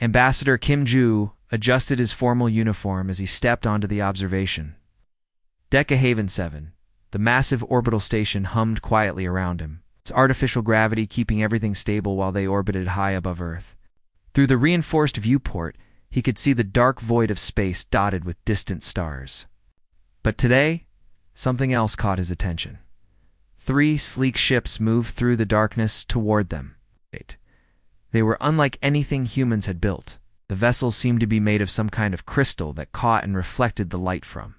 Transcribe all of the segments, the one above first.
Ambassador Kim Ju adjusted his formal uniform as he stepped onto the observation. Deca Haven 7, the massive orbital station, hummed quietly around him, its artificial gravity keeping everything stable while they orbited high above Earth. Through the reinforced viewport, he could see the dark void of space dotted with distant stars. But today, something else caught his attention. 3 sleek ships moved through the darkness toward them. They were unlike anything humans had built. The vessels seemed to be made of some kind of crystal that caught and reflected the light from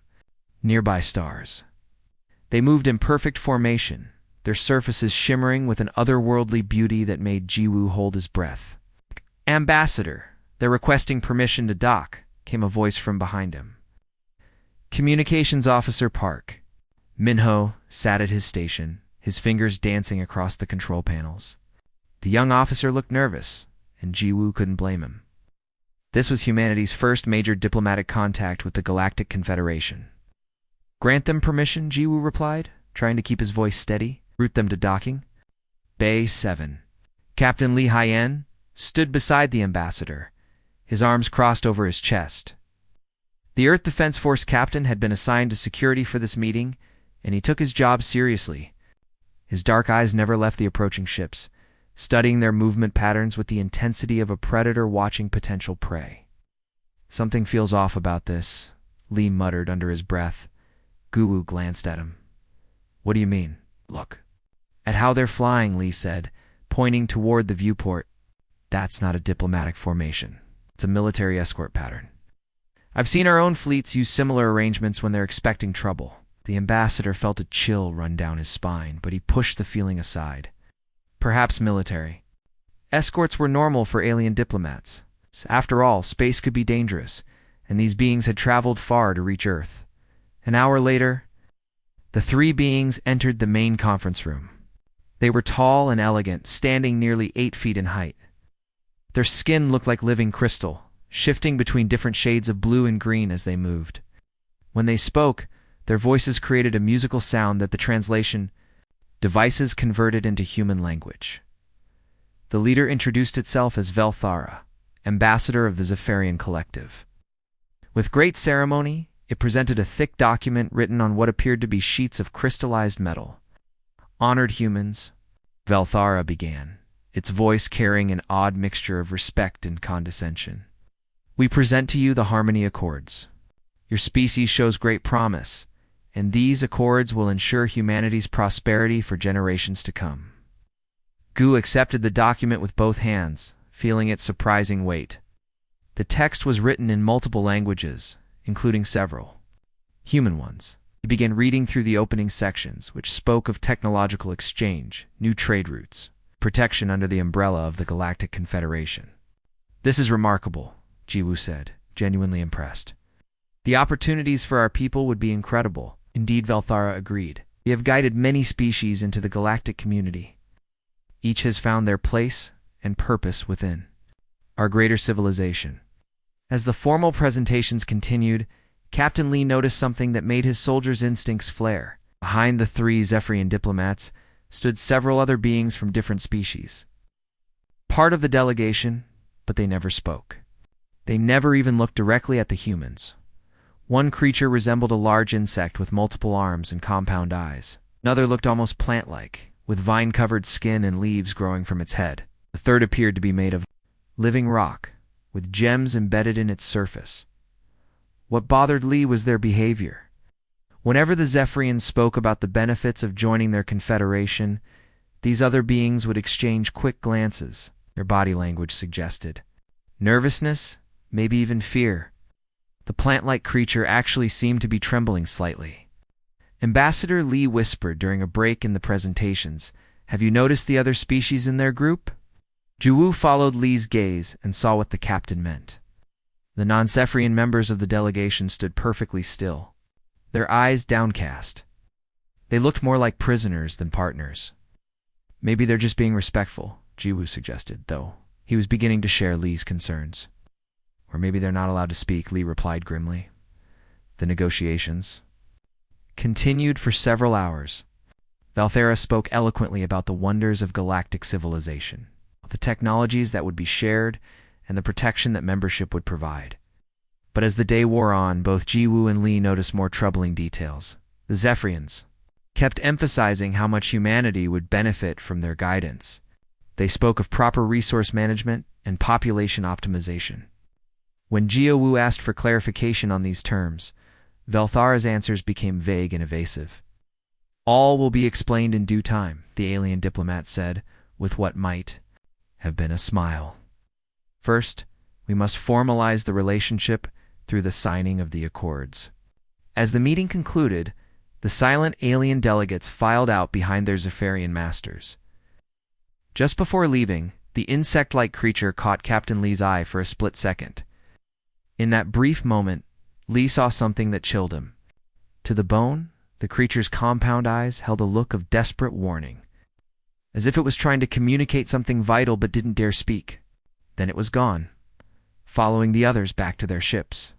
nearby stars. They moved in perfect formation, their surfaces shimmering with an otherworldly beauty that made Jiwoo hold his breath. "Ambassador, they're requesting permission to dock," came a voice from behind him. Communications Officer Park. Minho sat at his station, his fingers dancing across the control panels. The young officer looked nervous, and Jiwoo couldn't blame him. This was humanity's first major diplomatic contact with the Galactic Confederation. "Grant them permission," Jiwoo replied, trying to keep his voice steady. "Route them to docking." Bay 7. Captain Lee Hyen stood beside the ambassador, his arms crossed over his chest. The Earth Defense Force captain had been assigned to security for this meeting, and he took his job seriously. His dark eyes never left the approaching ships, studying their movement patterns with the intensity of a predator watching potential prey. "Something feels off about this," Lee muttered under his breath. Guwu glanced at him. "What do you mean?" "Look at how they're flying," Lee said, pointing toward the viewport. "That's not a diplomatic formation. It's a military escort pattern. I've seen our own fleets use similar arrangements when they're expecting trouble." The ambassador felt a chill run down his spine, but he pushed the feeling aside. Perhaps military escorts were normal for alien diplomats. After all, space could be dangerous, and these beings had traveled far to reach Earth. An hour later, the 3 beings entered the main conference room. They were tall and elegant, standing nearly 8 feet in height. Their skin looked like living crystal, shifting between different shades of blue and green as they moved. When they spoke, their voices created a musical sound that the translation devices converted into human language. The leader introduced itself as Velthara, ambassador of the Zephyrian Collective. With great ceremony, it presented a thick document written on what appeared to be sheets of crystallized metal. "Honored humans," Velthara began, its voice carrying an odd mixture of respect and condescension. "We present to you the Harmony Accords. Your species shows great promise, and these accords will ensure humanity's prosperity for generations to come." Gu accepted the document with both hands, feeling its surprising weight. The text was written in multiple languages, including several human ones. He began reading through the opening sections, which spoke of technological exchange, new trade routes, protection under the umbrella of the Galactic Confederation. "This is remarkable," Jiwoo said, genuinely impressed. "The opportunities for our people would be incredible." Indeed, Velthara agreed. "We have guided many species into the galactic community. Each has found their place and purpose within our greater civilization." As the formal presentations continued, Captain Lee noticed something that made his soldiers' instincts flare. Behind the 3 Zephyrian diplomats stood several other beings from different species. Part of the delegation, but they never spoke. They never even looked directly at the humans. One creature resembled a large insect with multiple arms and compound eyes. Another looked almost plant-like, with vine-covered skin and leaves growing from its head. The third appeared to be made of living rock, with gems embedded in its surface. What bothered Lee was their behavior. Whenever the Zephyrians spoke about the benefits of joining their confederation, these other beings would exchange quick glances, their body language suggested. Nervousness, maybe even fear. The plant-like creature actually seemed to be trembling slightly. Ambassador Lee whispered during a break in the presentations, "Have you noticed the other species in their group?" Jiwoo followed Lee's gaze and saw what the captain meant. The non-Zephyrian members of the delegation stood perfectly still, their eyes downcast. They looked more like prisoners than partners. "Maybe they're just being respectful," Jiwoo suggested, though he was beginning to share Lee's concerns. "Or maybe they're not allowed to speak," Lee replied grimly. The negotiations continued for several hours. Velthara spoke eloquently about the wonders of galactic civilization, the technologies that would be shared, and the protection that membership would provide. But as the day wore on, both Jiwoo and Lee noticed more troubling details. The Zephyrians kept emphasizing how much humanity would benefit from their guidance. They spoke of proper resource management and population optimization. When Jiwoo asked for clarification on these terms, Velthara's answers became vague and evasive. "All will be explained in due time," the alien diplomat said, with what might have been a smile. "First, we must formalize the relationship through the signing of the accords." As the meeting concluded, the silent alien delegates filed out behind their Zephyrian masters. Just before leaving, the insect-like creature caught Captain Lee's eye for a split second. In that brief moment, Lee saw something that chilled him. To the bone, the creature's compound eyes held a look of desperate warning, as if it was trying to communicate something vital but didn't dare speak. Then it was gone, following the others back to their ships.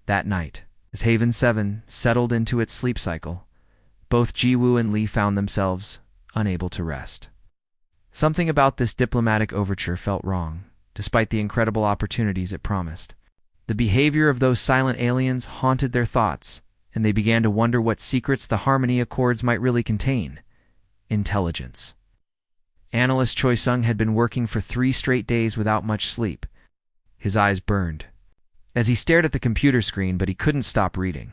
That night, as Haven 7 settled into its sleep cycle, both Jiwoo and Lee found themselves unable to rest. Something about this diplomatic overture felt wrong, despite the incredible opportunities it promised. The behavior of those silent aliens haunted their thoughts, and they began to wonder what secrets the Harmony Accords might really contain. Intelligence. Analyst Choi Sung had been working for 3 straight days without much sleep. His eyes burned as he stared at the computer screen, but he couldn't stop reading.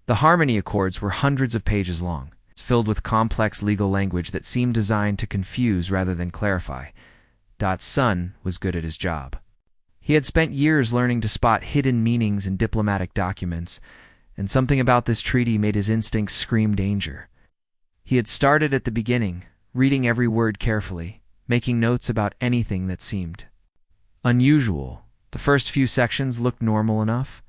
The Harmony Accords were hundreds of pages long, filled with complex legal language that seemed designed to confuse rather than clarify. Sun was good at his job. He had spent years learning to spot hidden meanings in diplomatic documents, and something about this treaty made his instincts scream danger. He had started at the beginning, reading every word carefully, making notes about anything that seemed unusual. The first few sections looked normal enough.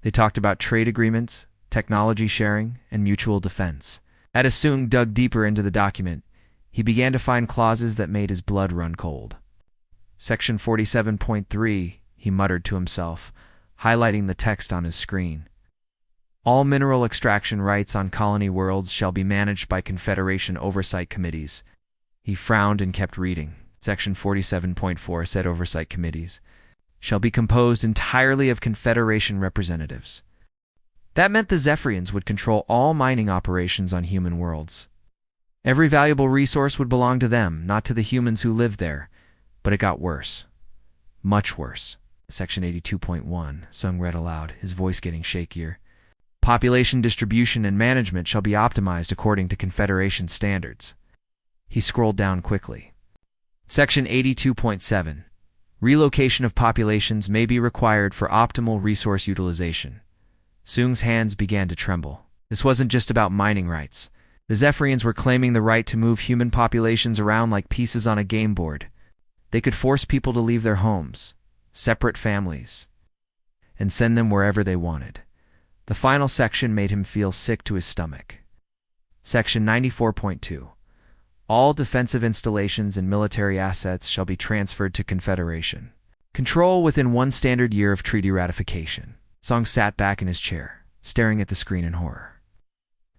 They talked about trade agreements, technology sharing, and mutual defense. As Sung dug deeper into the document, he began to find clauses that made his blood run cold. Section 47.3, he muttered to himself, highlighting the text on his screen. All mineral extraction rights on colony worlds shall be managed by Confederation oversight committees. He frowned and kept reading. Section 47.4 said oversight committees shall be composed entirely of Confederation representatives. That meant the Zephyrians would control all mining operations on human worlds. Every valuable resource would belong to them, not to the humans who lived there. But it got worse. Much worse. Section 82.1, Sung read aloud, his voice getting shakier. Population distribution and management shall be optimized according to Confederation standards. He scrolled down quickly. Section 82.7, relocation of populations may be required for optimal resource utilization. Sung's hands began to tremble. This wasn't just about mining rights. The Zephyrians were claiming the right to move human populations around like pieces on a game board. They could force people to leave their homes, separate families, and send them wherever they wanted. The final section made him feel sick to his stomach. Section 94.2. All defensive installations and military assets shall be transferred to Confederation. Control within 1 standard year of treaty ratification. Sung sat back in his chair, staring at the screen in horror.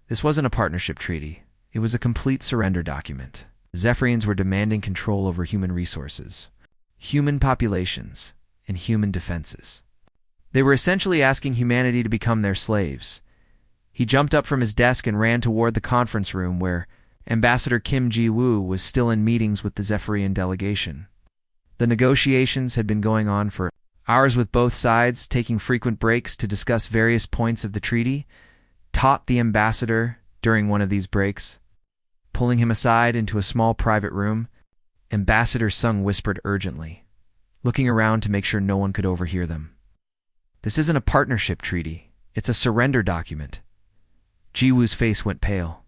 This wasn't a partnership treaty. It was a complete surrender document. The Zephyrians were demanding control over human resources, human populations, and human defenses. They were essentially asking humanity to become their slaves. He jumped up from his desk and ran toward the conference room where Ambassador Kim Ji-woo was still in meetings with the Zephyrian delegation. The negotiations had been going on for hours, with both sides taking frequent breaks to discuss various points of the treaty. Taught the ambassador during one of these breaks. Pulling him aside into a small private room, Ambassador Sung whispered urgently, looking around to make sure no one could overhear them. "This isn't a partnership treaty. It's a surrender document." Ji-woo's face went pale.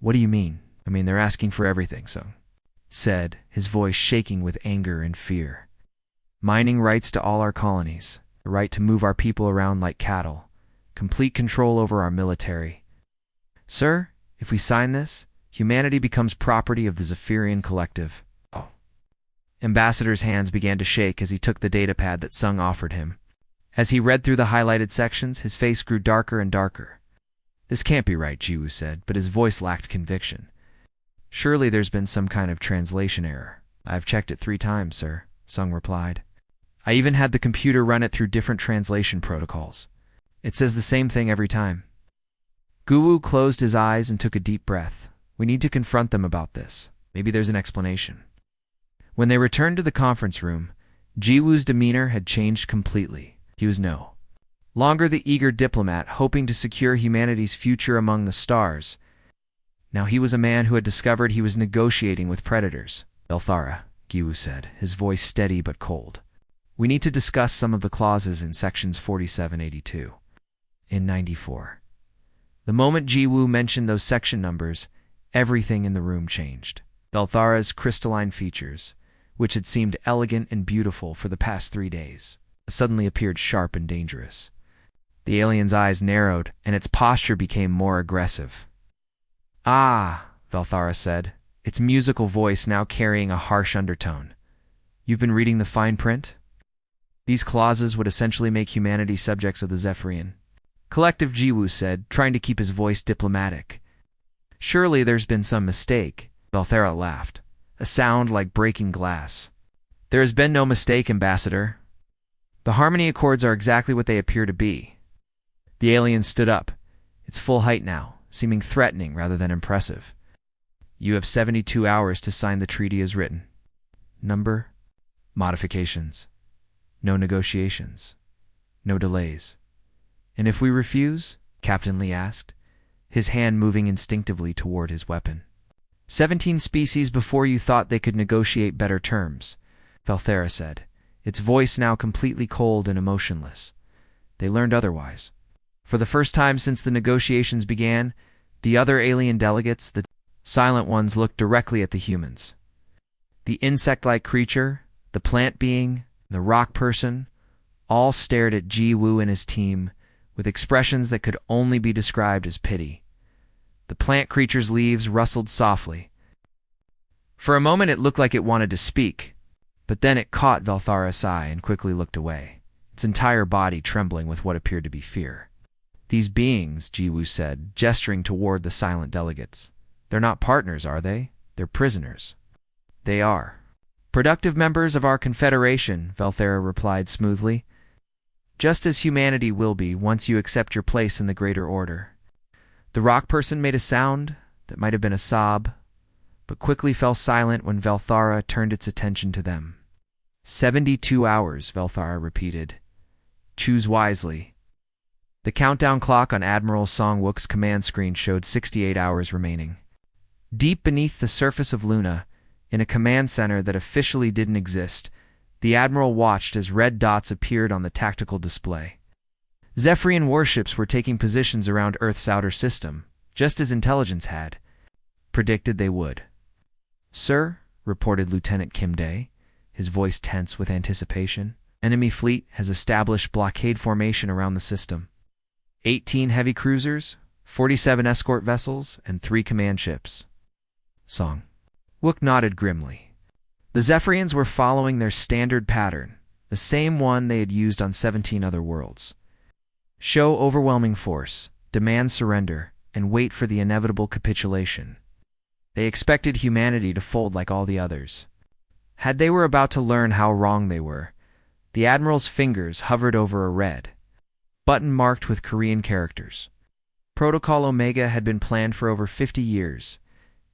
"What do you mean?" They're asking for everything," Sung said, his voice shaking with anger and fear. "Mining rights to all our colonies, the right to move our people around like cattle, complete control over our military. Sir, if we sign this, humanity becomes property of the Zephyrian collective." Oh. Ambassador's hands began to shake as he took the datapad that Sung offered him. As he read through the highlighted sections, his face grew darker and darker. "This can't be right," Ji-woo said, but his voice lacked conviction. "Surely there's been some kind of translation error." "I've checked it 3 times, sir," Sung replied. I even had the computer run it through different translation protocols. It says the same thing every time. Guwu closed his eyes and took a deep breath. We need to confront them about this. Maybe there's an explanation. When they returned to the conference room, Jiwoo's demeanor had changed completely. He was no longer the eager diplomat hoping to secure humanity's future among the stars. Now he was a man who had discovered he was negotiating with predators. Belthara, Jiwoo said, his voice steady but cold. We need to discuss some of the clauses in sections 4782 and 94. The moment Jiwoo mentioned those section numbers, everything in the room changed. Belthara's crystalline features, which had seemed elegant and beautiful for the past 3 days, suddenly appeared sharp and dangerous. The alien's eyes narrowed, and its posture became more aggressive. Ah, Belthara said, its musical voice now carrying a harsh undertone. You've been reading the fine print? These clauses would essentially make humanity subjects of the Zephyrian Collective, Jiwoo said, trying to keep his voice diplomatic. Surely there's been some mistake. Belthara laughed, a sound like breaking glass. There has been no mistake, Ambassador. The Harmony Accords are exactly what they appear to be. The alien stood up, its full height now, seeming threatening rather than impressive. You have 72 hours to sign the treaty as written. Number? Modifications. No negotiations. No delays. And if we refuse? Captain Lee asked, his hand moving instinctively toward his weapon. 17 species before you thought they could negotiate better terms, Belthara said, its voice now completely cold and emotionless. They learned otherwise. For the first time since the negotiations began, the other alien delegates, the silent ones, looked directly at the humans. The insect-like creature, the plant being, the rock person, all stared at Jiwoo and his team with expressions that could only be described as pity. The plant creature's leaves rustled softly. For a moment it looked like it wanted to speak, but then it caught Belthara's eye and quickly looked away, its entire body trembling with what appeared to be fear. These beings, Jiwoo said, gesturing toward the silent delegates. They're not partners, are they? They're prisoners. They are. Productive members of our confederation, Belthara replied smoothly. Just as humanity will be once you accept your place in the greater order. The rock person made a sound that might have been a sob, but quickly fell silent when Belthara turned its attention to them. 72 hours, Belthara repeated. Choose wisely. The countdown clock on Admiral Song-wook's command screen showed 68 hours remaining. Deep beneath the surface of Luna, in a command center that officially didn't exist, the Admiral watched as red dots appeared on the tactical display. Zephyrian warships were taking positions around Earth's outer system, just as intelligence had predicted they would. Sir, reported Lieutenant Kim Dae, his voice tense with anticipation, enemy fleet has established blockade formation around the system. 18 heavy cruisers, 47 escort vessels, and 3 command ships. Song-wook nodded grimly. The Zephyrians were following their standard pattern, the same one they had used on 17 other worlds. Show overwhelming force, demand surrender, and wait for the inevitable capitulation. They expected humanity to fold like all the others. Had they were about to learn how wrong they were, the Admiral's fingers hovered over a red button marked with Korean characters. Protocol Omega had been planned for over 50 years,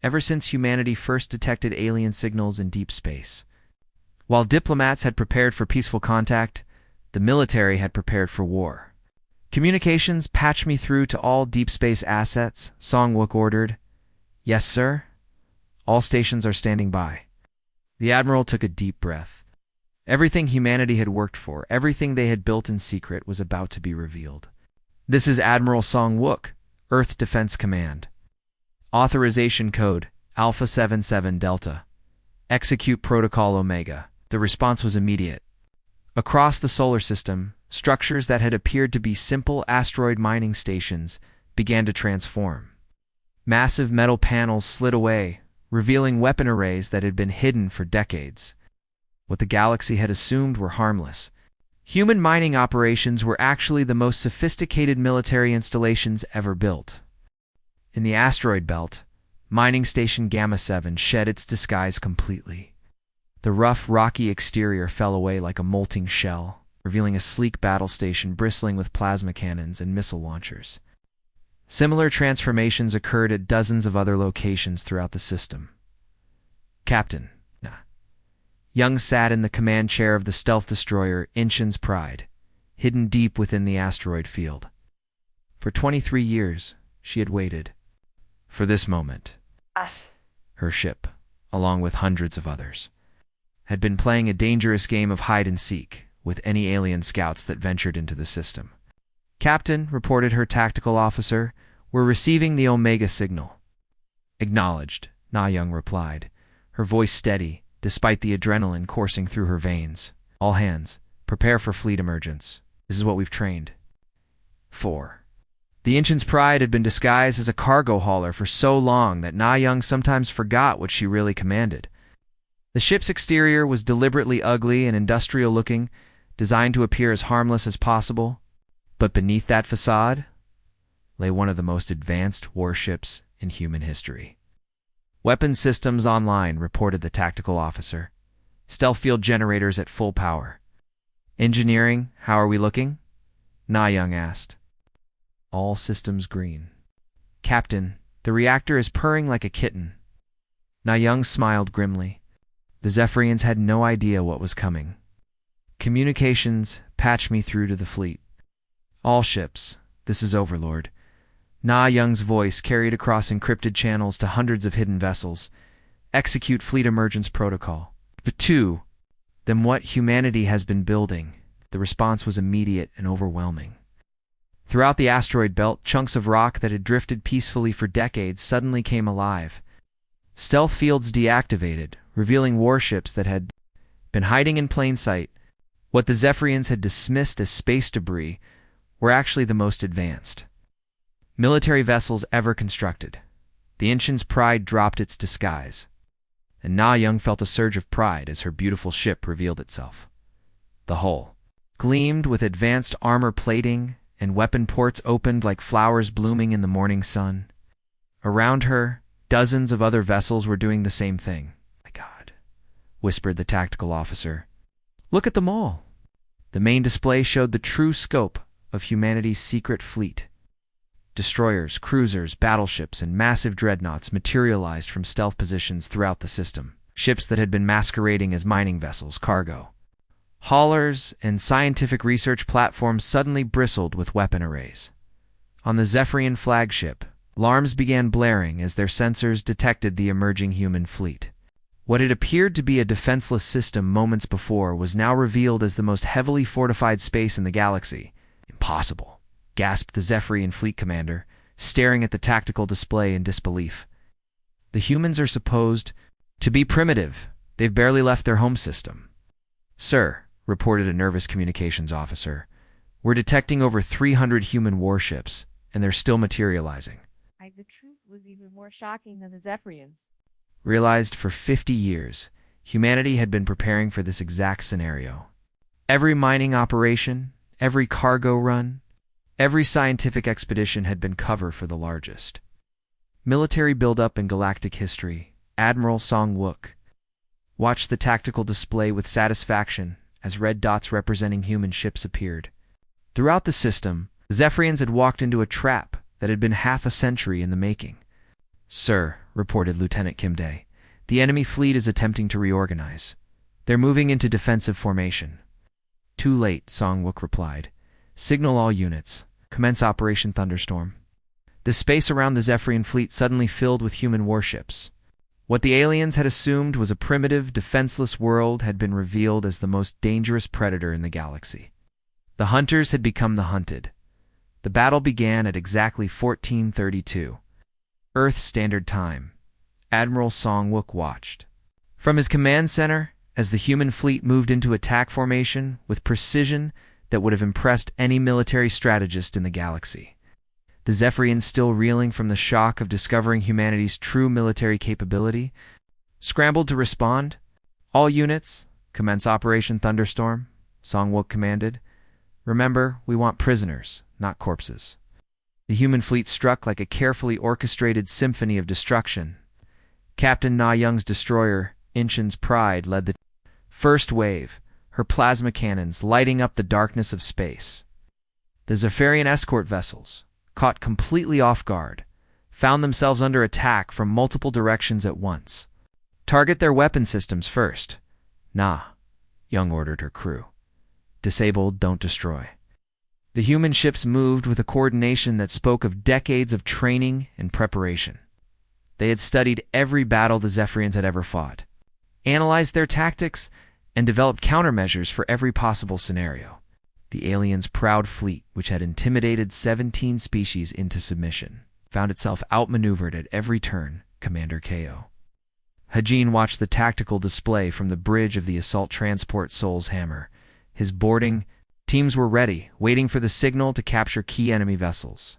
ever since humanity first detected alien signals in deep space. While diplomats had prepared for peaceful contact, the military had prepared for war. Communications, patch me through to all deep space assets, Song-wook ordered. Yes, sir. All stations are standing by. The Admiral took a deep breath. Everything humanity had worked for, everything they had built in secret, was about to be revealed. This is Admiral Song-wook, Earth Defense Command. Authorization code, Alpha 77 Delta. Execute Protocol Omega. The response was immediate. Across the solar system, structures that had appeared to be simple asteroid mining stations began to transform. Massive metal panels slid away, revealing weapon arrays that had been hidden for decades. What the galaxy had assumed were harmless. Human mining operations were actually the most sophisticated military installations ever built. In the asteroid belt, Mining Station Gamma 7 shed its disguise completely. The rough, rocky exterior fell away like a molting shell, revealing a sleek battle station bristling with plasma cannons and missile launchers. Similar transformations occurred at dozens of other locations throughout the system. Captain Young sat in the command chair of the stealth destroyer Incheon's Pride, hidden deep within the asteroid field. For 23 years, she had waited for this moment. Her ship, along with hundreds of others, had been playing a dangerous game of hide-and-seek with any alien scouts that ventured into the system. Captain, reported her tactical officer, we're receiving the Omega signal. Acknowledged, Na Young replied, her voice steady, despite the adrenaline coursing through her veins. All hands, prepare for fleet emergence. This is what we've trained. 4. The Incheon's Pride had been disguised as a cargo hauler for so long that Na Young sometimes forgot what she really commanded. The ship's exterior was deliberately ugly and industrial-looking, designed to appear as harmless as possible. But beneath that facade lay one of the most advanced warships in human history. Weapon systems online, reported the tactical officer. Stealth field generators at full power. Engineering, how are we looking? Na Young asked. All systems green. Captain, the reactor is purring like a kitten. Na Young smiled grimly. The Zephyrians had no idea what was coming. Communications, patch me through to the fleet. All ships, this is Overlord. Na Young's voice carried across encrypted channels to hundreds of hidden vessels. Execute fleet emergence protocol. But 2. Then what humanity has been building. The response was immediate and overwhelming. Throughout the asteroid belt, chunks of rock that had drifted peacefully for decades suddenly came alive. Stealth fields deactivated, revealing warships that had been hiding in plain sight. What the Zephyrians had dismissed as space debris were actually the most advanced military vessels ever constructed. The Incheon's Pride dropped its disguise, and Na Young felt a surge of pride as her beautiful ship revealed itself. The hull gleamed with advanced armor plating, and weapon ports opened like flowers blooming in the morning sun. Around her, dozens of other vessels were doing the same thing. My God, whispered the tactical officer. Look at them all. The main display showed the true scope of humanity's secret fleet. Destroyers, cruisers, battleships, and massive dreadnoughts materialized from stealth positions throughout the system. Ships that had been masquerading as mining vessels, cargo haulers, and scientific research platforms suddenly bristled with weapon arrays. On the Zephyrian flagship, alarms began blaring as their sensors detected the emerging human fleet. What had appeared to be a defenseless system moments before was now revealed as the most heavily fortified space in the galaxy. Impossible, gasped the Zephyrian fleet commander, staring at the tactical display in disbelief. The humans are supposed to be primitive. They've barely left their home system. Sir, reported a nervous communications officer, we're detecting over 300 human warships, and they're still materializing. The truth was even more shocking than the Zephyrians. Realized for 50 years, humanity had been preparing for this exact scenario. Every mining operation, every cargo run, every scientific expedition had been cover for the largest military buildup in galactic history. Admiral Song-wook watched the tactical display with satisfaction as red dots representing human ships appeared. Throughout the system, the Zephyrians had walked into a trap that had been half a century in the making. Sir, reported Lieutenant Kim Dae, the enemy fleet is attempting to reorganize. They're moving into defensive formation. Too late, Song-wook replied. Signal all units. Commence Operation Thunderstorm. The space around the Zephyrian fleet suddenly filled with human warships. What the aliens had assumed was a primitive, defenseless world had been revealed as the most dangerous predator in the galaxy. The hunters had become the hunted. The battle began at exactly 1432. Earth Standard Time. Admiral Song-wook watched from his command center as the human fleet moved into attack formation with precision that would have impressed any military strategist in the galaxy. The Zephyrians, still reeling from the shock of discovering humanity's true military capability, scrambled to respond. All units, commence Operation Thunderstorm, Song-wook commanded. Remember, we want prisoners, not corpses. The human fleet struck like a carefully orchestrated symphony of destruction. Captain Na Young's destroyer, Incheon's Pride, led the First wave, her plasma cannons lighting up the darkness of space. The Zephyrian escort vessels, caught completely off guard, found themselves under attack from multiple directions at once. Target their weapon systems first. Nah, Young ordered her crew. Disabled, don't destroy. The human ships moved with a coordination that spoke of decades of training and preparation. They had studied every battle the Zephyrians had ever fought, analyzed their tactics, and developed countermeasures for every possible scenario. The aliens' proud fleet, which had intimidated 17 species into submission, found itself outmaneuvered at every turn, Commander KO. Hajin watched the tactical display from the bridge of the assault transport Soul's Hammer. His boarding teams were ready, waiting for the signal to capture key enemy vessels.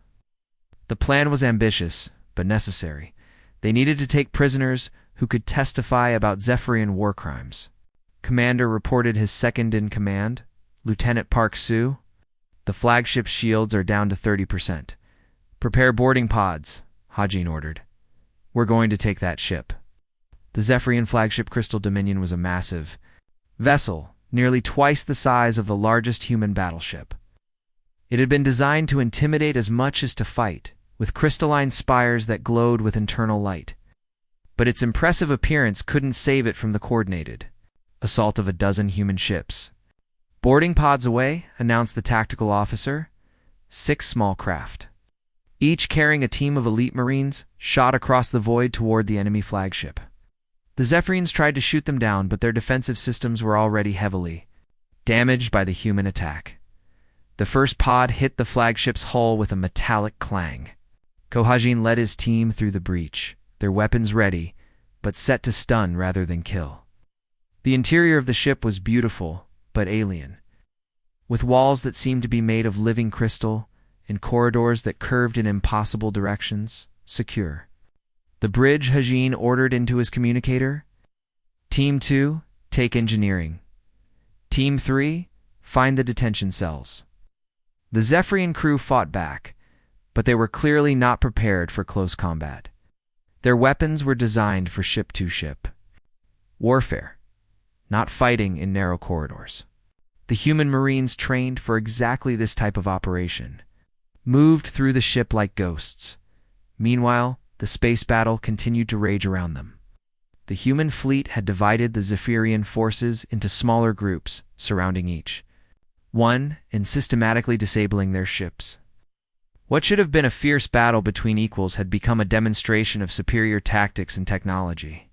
The plan was ambitious, but necessary. They needed to take prisoners who could testify about Zephyrian war crimes. Commander reported his second-in-command, Lieutenant Park Soo. The flagship's shields are down to 30%. Prepare boarding pods, Hajin ordered. We're going to take that ship. The Zephyrian flagship Crystal Dominion was a massive vessel, nearly twice the size of the largest human battleship. It had been designed to intimidate as much as to fight, with crystalline spires that glowed with internal light. But its impressive appearance couldn't save it from the coordinated assault of a dozen human ships. Boarding pods away, announced the tactical officer. 6 small craft, each carrying a team of elite Marines, shot across the void toward the enemy flagship. The Zephyrians tried to shoot them down, but their defensive systems were already heavily damaged by the human attack. The first pod hit the flagship's hull with a metallic clang. Kohajin led his team through the breach, their weapons ready, but set to stun rather than kill. The interior of the ship was beautiful, but alien, with walls that seemed to be made of living crystal and corridors that curved in impossible directions, secure. The bridge Hajin ordered into his communicator. Team 2, take engineering. Team 3, find the detention cells. The Zephyrian crew fought back, but they were clearly not prepared for close combat. Their weapons were designed for ship-to-ship warfare, not fighting in narrow corridors. The human Marines trained for exactly this type of operation moved through the ship like ghosts. Meanwhile, the space battle continued to rage around them. The human fleet had divided the Zephyrian forces into smaller groups surrounding each one and systematically disabling their ships. What should have been a fierce battle between equals had become a demonstration of superior tactics and technology.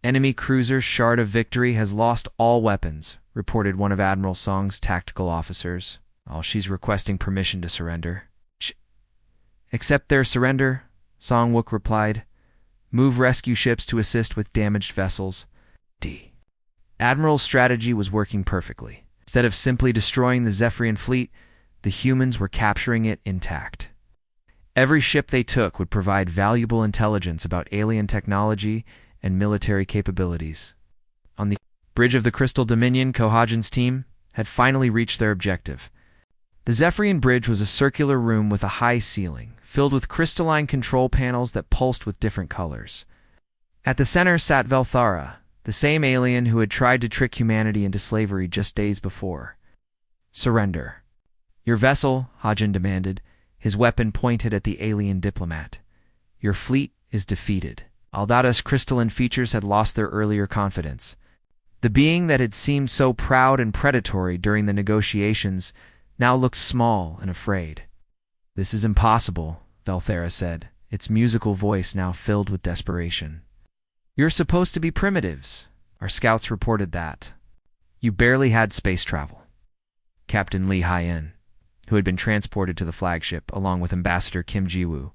Enemy cruiser Shard of Victory has lost all weapons, reported one of Admiral Song's tactical officers. She's requesting permission to surrender. Accept their surrender, Song Wook replied. Move rescue ships to assist with damaged vessels. Admiral's strategy was working perfectly. Instead of simply destroying the Zephyrian fleet, the humans were capturing it intact. Every ship they took would provide valuable intelligence about alien technology and military capabilities. On the bridge of the Crystal Dominion, Kohajin's team had finally reached their objective. The Zephyrian bridge was a circular room with a high ceiling, filled with crystalline control panels that pulsed with different colors. At the center sat Velthara, the same alien who had tried to trick humanity into slavery just days before. Surrender. Your vessel, Hajin demanded, his weapon pointed at the alien diplomat. Your fleet is defeated. Aldada's crystalline features had lost their earlier confidence. The being that had seemed so proud and predatory during the negotiations now looked small and afraid. This is impossible, Velthara said, its musical voice now filled with desperation. You're supposed to be primitives. Our scouts reported that. You barely had space travel. Captain Lee Hyen, who had been transported to the flagship along with Ambassador Kim Jiwoo,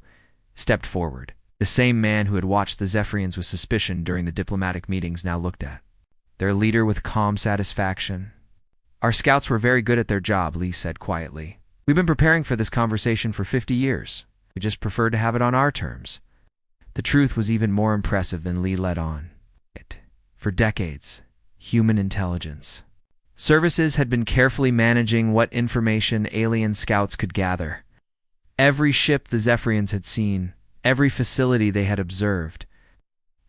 stepped forward. The same man who had watched the Zephyrians with suspicion during the diplomatic meetings now looked at their leader with calm satisfaction. Our scouts were very good at their job, Lee said quietly. We've been preparing for this conversation for 50 years. We just preferred to have it on our terms. The truth was even more impressive than Lee let on. For decades, human intelligence services had been carefully managing what information alien scouts could gather. Every ship the Zephyrians had seen, every facility they had observed,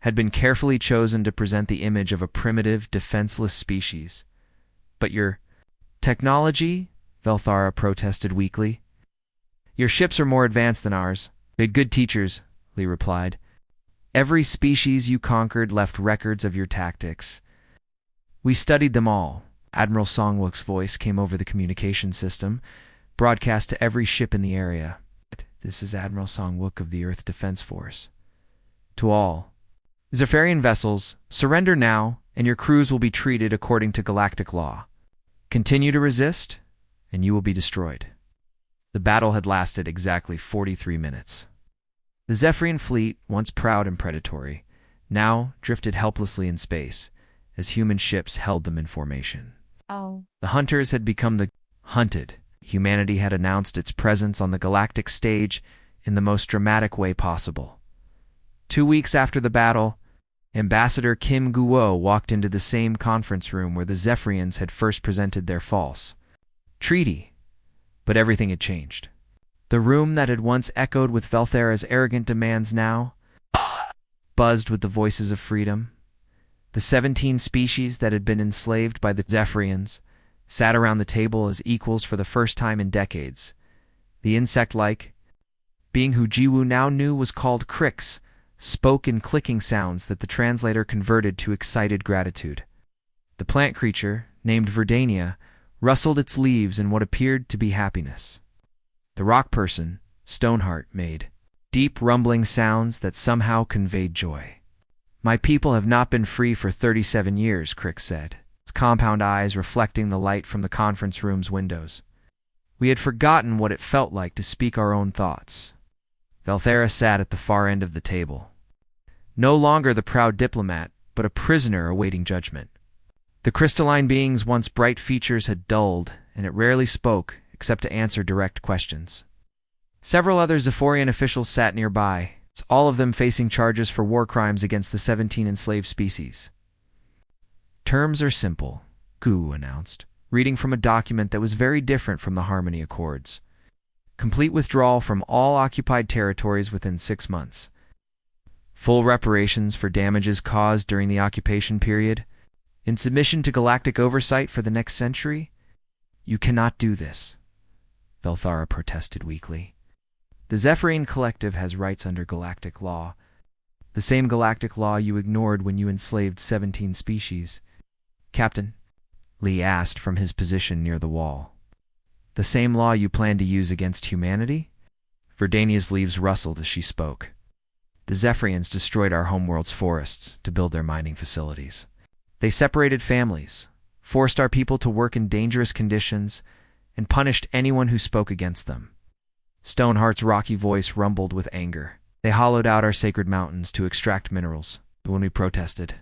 had been carefully chosen to present the image of a primitive, defenseless species. But your technology? Velthara protested weakly. Your ships are more advanced than ours. We had good teachers, Lee replied. Every species you conquered left records of your tactics. We studied them all. Admiral Songwook's voice came over the communication system, broadcast to every ship in the area. This is Admiral Songwook of the Earth Defense Force. To all Zephyrian vessels, surrender now, and your crews will be treated according to galactic law. Continue to resist, and you will be destroyed. The battle had lasted exactly 43 minutes. The Zephyrian fleet, once proud and predatory, now drifted helplessly in space as human ships held them in formation. The hunters had become the hunted. Humanity had announced its presence on the galactic stage in the most dramatic way possible. 2 weeks after the battle, Ambassador Kim Guo walked into the same conference room where the Zephyrians had first presented their false treaty. But everything had changed. The room that had once echoed with Velthara's arrogant demands now buzzed with the voices of freedom. The 17 species that had been enslaved by the Zephyrians sat around the table as equals for the first time in decades. The insect-like being who Jiwoo now knew was called Crix spoke in clicking sounds that the translator converted to excited gratitude. The plant creature, named Verdania, rustled its leaves in what appeared to be happiness. The rock person, Stoneheart, made deep rumbling sounds that somehow conveyed joy. My people have not been free for 37 years, Crix said, its compound eyes reflecting the light from the conference room's windows. We had forgotten what it felt like to speak our own thoughts. Velthara sat at the far end of the table. No longer the proud diplomat, but a prisoner awaiting judgment. The crystalline being's once bright features had dulled, and it rarely spoke except to answer direct questions. Several other Zephyrian officials sat nearby, all of them facing charges for war crimes against the 17 enslaved species. Terms are simple, Gu announced, reading from a document that was very different from the Harmony Accords. Complete withdrawal from all occupied territories within 6 months. Full reparations for damages caused during the occupation period. In submission to galactic oversight for the next century? You cannot do this, Velthara protested weakly. The Zephyrian Collective has rights under galactic law, the same galactic law you ignored when you enslaved 17 species. Captain, Lee asked from his position near the wall. The same law you plan to use against humanity? Verdania's leaves rustled as she spoke. The Zephyrians destroyed our homeworld's forests to build their mining facilities. They separated families, forced our people to work in dangerous conditions, and punished anyone who spoke against them. Stoneheart's rocky voice rumbled with anger. They hollowed out our sacred mountains to extract minerals when we protested.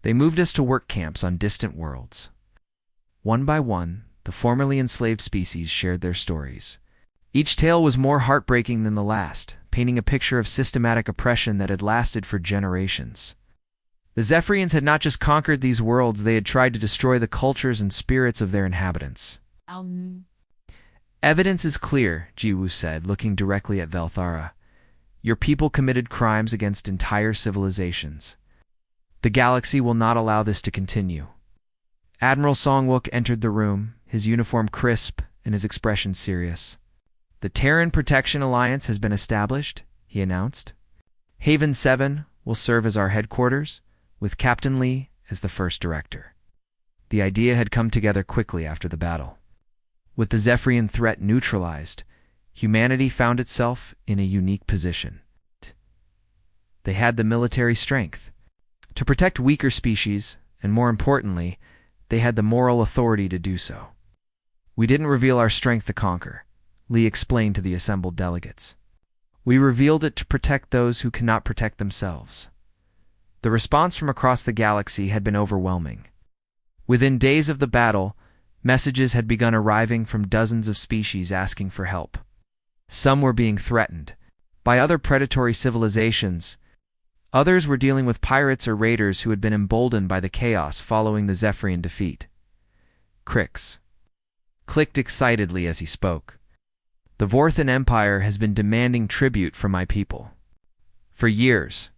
They moved us to work camps on distant worlds. One by one, the formerly enslaved species shared their stories. Each tale was more heartbreaking than the last, painting a picture of systematic oppression that had lasted for generations. The Zephyrians had not just conquered these worlds, they had tried to destroy the cultures and spirits of their inhabitants. Evidence is clear, Jiwoo said, looking directly at Velthara. Your people committed crimes against entire civilizations. The galaxy will not allow this to continue. Admiral Songwook entered the room, his uniform crisp and his expression serious. The Terran Protection Alliance has been established, he announced. Haven 7 will serve as our headquarters, with Captain Lee as the first director. The idea had come together quickly after the battle. With the Zephyrian threat neutralized, humanity found itself in a unique position. They had the military strength to protect weaker species, and more importantly, they had the moral authority to do so. We didn't reveal our strength to conquer, Lee explained to the assembled delegates. We revealed it to protect those who cannot protect themselves. The response from across the galaxy had been overwhelming. Within days of the battle, messages had begun arriving from dozens of species asking for help. Some were being threatened by other predatory civilizations. Others were dealing with pirates or raiders who had been emboldened by the chaos following the Zephyrian defeat. Crix clicked excitedly as he spoke. The Vorthan Empire has been demanding tribute from my people. For years.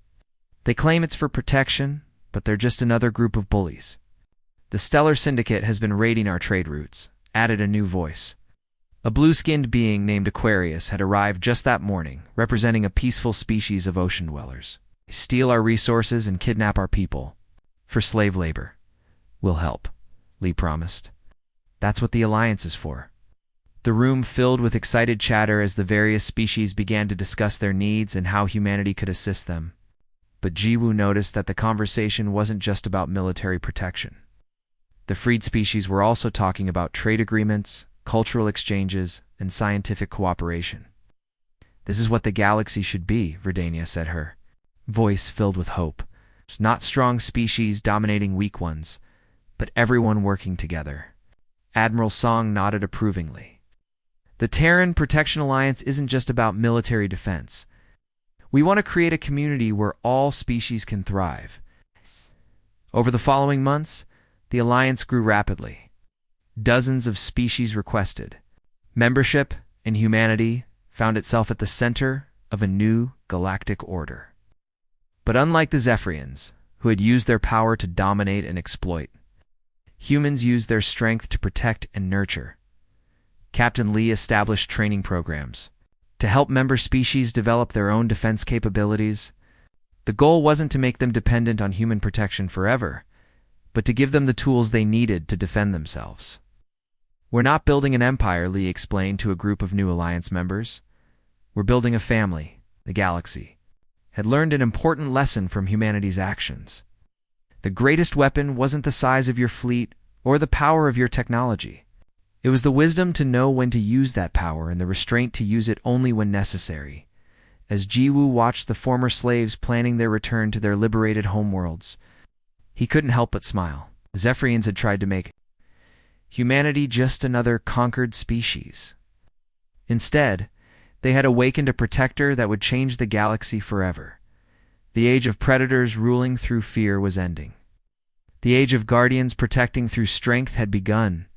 They claim it's for protection, but they're just another group of bullies. The Stellar Syndicate has been raiding our trade routes, added a new voice. A blue-skinned being named Aquarius had arrived just that morning, representing a peaceful species of ocean dwellers. They steal our resources and kidnap our people. For slave labor. We'll help, Lee promised. That's what the Alliance is for. The room filled with excited chatter as the various species began to discuss their needs and how humanity could assist them. But Jiwoo noticed that the conversation wasn't just about military protection. The freed species were also talking about trade agreements, cultural exchanges, and scientific cooperation. This is what the galaxy should be, Verdania said, her voice filled with hope. It's not strong species dominating weak ones, but everyone working together. Admiral Song nodded approvingly. The Terran Protection Alliance isn't just about military defense. We want to create a community where all species can thrive. Over the following months, the Alliance grew rapidly. Dozens of species requested. Membership, and humanity found itself at the center of a new galactic order. But unlike the Zephyrians, who had used their power to dominate and exploit, humans used their strength to protect and nurture. Captain Lee established training programs to help member species develop their own defense capabilities. The goal wasn't to make them dependent on human protection forever, but to give them the tools they needed to defend themselves. We're not building an empire, Lee explained to a group of new Alliance members. We're building a family. The galaxy had learned an important lesson from humanity's actions. The greatest weapon wasn't the size of your fleet or the power of your technology. It was the wisdom to know when to use that power and the restraint to use it only when necessary. As Jiwoo watched the former slaves planning their return to their liberated homeworlds, he couldn't help but smile. The Zephyrians had tried to make humanity just another conquered species. Instead, they had awakened a protector that would change the galaxy forever. The age of predators ruling through fear was ending. The age of guardians protecting through strength had begun.